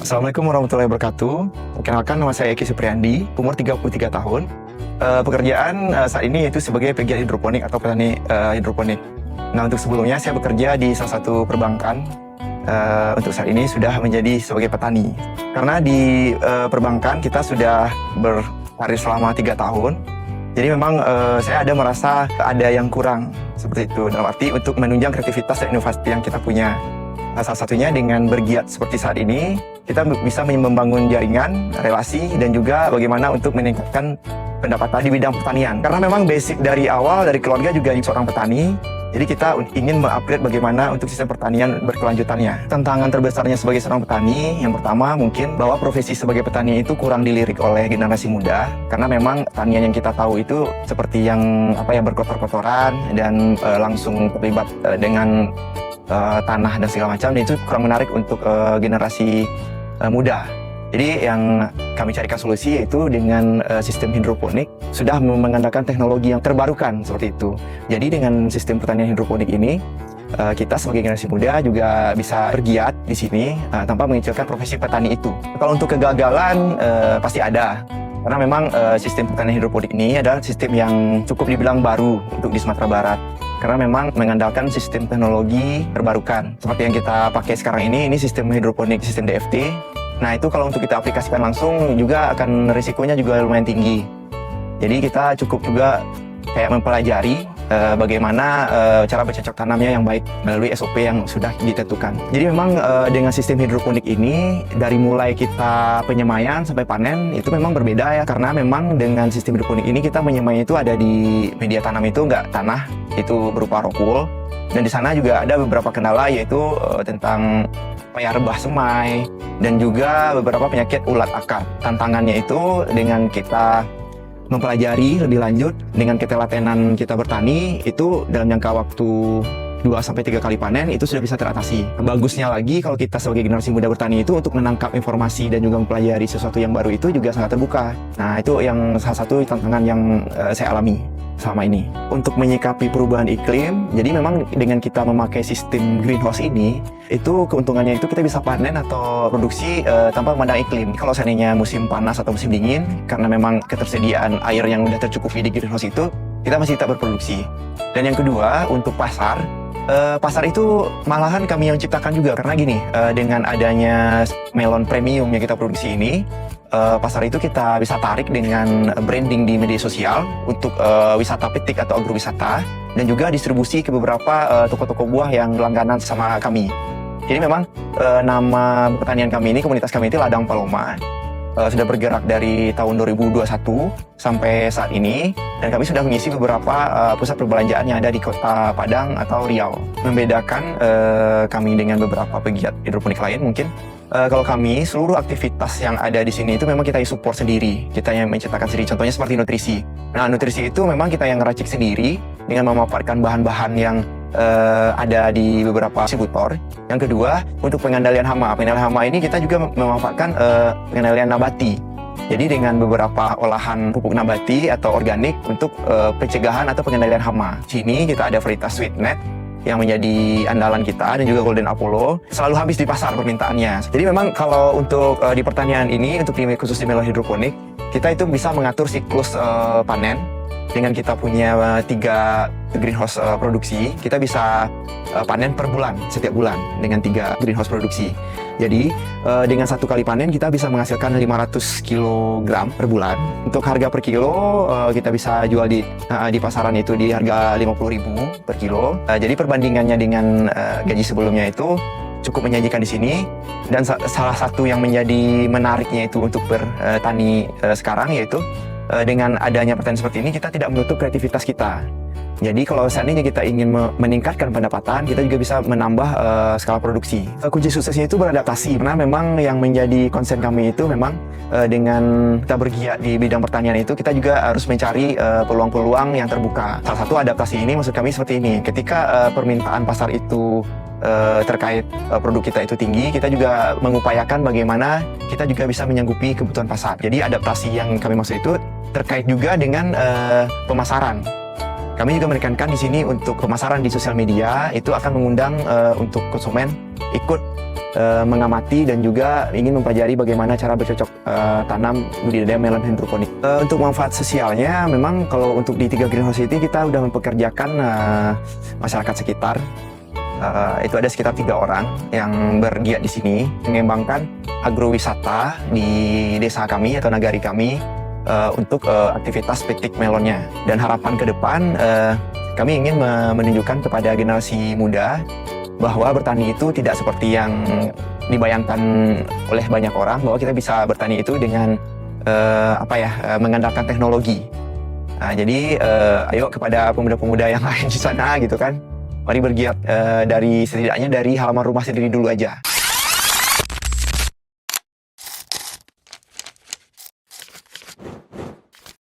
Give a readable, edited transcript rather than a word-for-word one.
Assalamualaikum warahmatullahi wabarakatuh. Perkenalkan, nama saya Eki Supriyandi, umur 33 tahun. Pekerjaan saat ini yaitu sebagai pegiat hidroponik atau petani hidroponik. Nah, untuk sebelumnya saya bekerja di salah satu perbankan. Untuk saat ini sudah menjadi sebagai petani. Karena di perbankan kita sudah berkarir selama 3 tahun. Jadi memang saya ada merasa ada yang kurang seperti itu. Dalam arti untuk menunjang kreativitas dan inovasi yang kita punya. Salah satunya dengan bergiat seperti saat ini, kita bisa membangun jaringan, relasi, dan juga bagaimana untuk meningkatkan pendapatan di bidang pertanian. Karena memang basic dari awal, dari keluarga juga seorang petani, jadi kita ingin mengupgrade bagaimana untuk sistem pertanian berkelanjutannya. Tantangan terbesarnya sebagai seorang petani, yang pertama mungkin bahwa profesi sebagai petani itu kurang dilirik oleh generasi muda. Karena memang pertanian yang kita tahu itu seperti yang berkotor-kotoran dan langsung terlibat dengan tanah dan segala macam, dan itu kurang menarik untuk generasi muda. Jadi yang kami carikan solusi yaitu dengan sistem hidroponik sudah mengandalkan teknologi yang terbarukan seperti itu. Jadi dengan sistem pertanian hidroponik ini kita sebagai generasi muda juga bisa bergiat di sini tanpa mengecilkan profesi petani itu. Kalau untuk kegagalan pasti ada. Karena memang sistem pertanian hidroponik ini adalah sistem yang cukup dibilang baru untuk di Sumatera Barat. Karena memang mengandalkan sistem teknologi terbarukan. Seperti yang kita pakai sekarang ini sistem hidroponik, sistem DFT. Nah itu kalau untuk kita aplikasikan langsung juga akan risikonya juga lumayan tinggi. Jadi kita cukup juga kayak mempelajari bagaimana cara bercocok tanamnya yang baik melalui SOP yang sudah ditentukan. Jadi memang dengan sistem hidroponik ini dari mulai kita penyemaian sampai panen itu memang berbeda ya, karena memang dengan sistem hidroponik ini kita menyemai itu ada di media tanam itu nggak tanah, itu berupa rock wool, dan di sana juga ada beberapa kendala yaitu tentang rebah semai dan juga beberapa penyakit ulat akar. Tantangannya itu dengan kita mempelajari lebih lanjut dengan ketelatenan kita bertani itu dalam jangka waktu 2-3 kali panen itu sudah bisa teratasi. Bagusnya lagi kalau kita sebagai generasi muda bertani itu untuk menangkap informasi dan juga mempelajari sesuatu yang baru itu juga sangat terbuka. Nah itu yang salah satu tantangan yang saya alami selama ini. Untuk menyikapi perubahan iklim, jadi memang dengan kita memakai sistem greenhouse ini, itu keuntungannya itu kita bisa panen atau produksi tanpa memandang iklim. Kalau seandainya musim panas atau musim dingin, karena memang ketersediaan air yang sudah tercukupi di greenhouse itu, kita masih tetap berproduksi. Dan yang kedua, untuk pasar itu malahan kami yang ciptakan juga. Karena gini, dengan adanya melon premium yang kita produksi ini, pasar itu kita bisa tarik dengan branding di media sosial untuk wisata petik atau agrowisata, dan juga distribusi ke beberapa toko-toko buah yang langganan sama kami. Jadi memang nama pertanian kami ini, komunitas kami itu Ladang Paloma. Sudah bergerak dari tahun 2021 sampai saat ini, dan kami sudah mengisi beberapa pusat perbelanjaan yang ada di Kota Padang atau Riau. Membedakan kami dengan beberapa pegiat hidroponik lain mungkin, kalau kami seluruh aktivitas yang ada di sini itu memang kita yang support sendiri, kita yang menciptakan sendiri. Contohnya seperti nutrisi. Nah nutrisi itu memang kita yang ngeracik sendiri dengan memanfaatkan bahan-bahan yang ada di beberapa distributor. Yang kedua, untuk pengendalian hama. Pengendalian hama ini kita juga memanfaatkan pengendalian nabati. Jadi dengan beberapa olahan pupuk nabati atau organik untuk pencegahan atau pengendalian hama. Sini kita ada varietas Sweetnet yang menjadi andalan kita, dan juga Golden Apollo, selalu habis di pasar permintaannya. Jadi memang kalau untuk di pertanian ini, untuk khusus di melon hidroponik, kita itu bisa mengatur siklus panen. Dengan kita punya 3 greenhouse produksi, kita bisa panen per bulan, setiap bulan dengan 3 greenhouse produksi. Jadi dengan 1 kali panen kita bisa menghasilkan 500 kg per bulan. Untuk harga per kilo kita bisa jual di pasaran itu di harga 50.000 per kilo. Jadi perbandingannya dengan gaji sebelumnya itu cukup menjanjikan di sini. Dan salah satu yang menjadi menariknya itu untuk bertani sekarang yaitu dengan adanya pertanian seperti ini, kita tidak menutup kreativitas kita. Jadi kalau seandainya kita ingin meningkatkan pendapatan, kita juga bisa menambah skala produksi. Kunci suksesnya itu beradaptasi, karena memang yang menjadi konsen kami itu memang dengan kita bergiat di bidang pertanian itu, kita juga harus mencari peluang-peluang yang terbuka. Salah satu adaptasi ini maksud kami seperti ini, ketika permintaan pasar itu terkait produk kita itu tinggi, kita juga mengupayakan bagaimana kita juga bisa menyanggupi kebutuhan pasar. Jadi adaptasi yang kami maksud itu terkait juga dengan pemasaran. Kami juga menekankan di sini untuk pemasaran di sosial media itu akan mengundang untuk konsumen ikut mengamati dan juga ingin mempelajari bagaimana cara bercocok tanam budidaya melon hidroponik. Untuk manfaat sosialnya, memang kalau untuk di 3 greenhouse itu kita udah mempekerjakan masyarakat sekitar. Itu ada sekitar 3 orang yang bergiat di sini mengembangkan agrowisata di desa kami atau nagari kami untuk aktivitas petik melonnya. Dan harapan ke depan kami ingin menunjukkan kepada generasi muda bahwa bertani itu tidak seperti yang dibayangkan oleh banyak orang, bahwa kita bisa bertani itu dengan mengandalkan teknologi. Nah, jadi ayo kepada pemuda-pemuda yang lain di sana gitu kan, mari bergiat setidaknya dari halaman rumah sendiri dulu aja.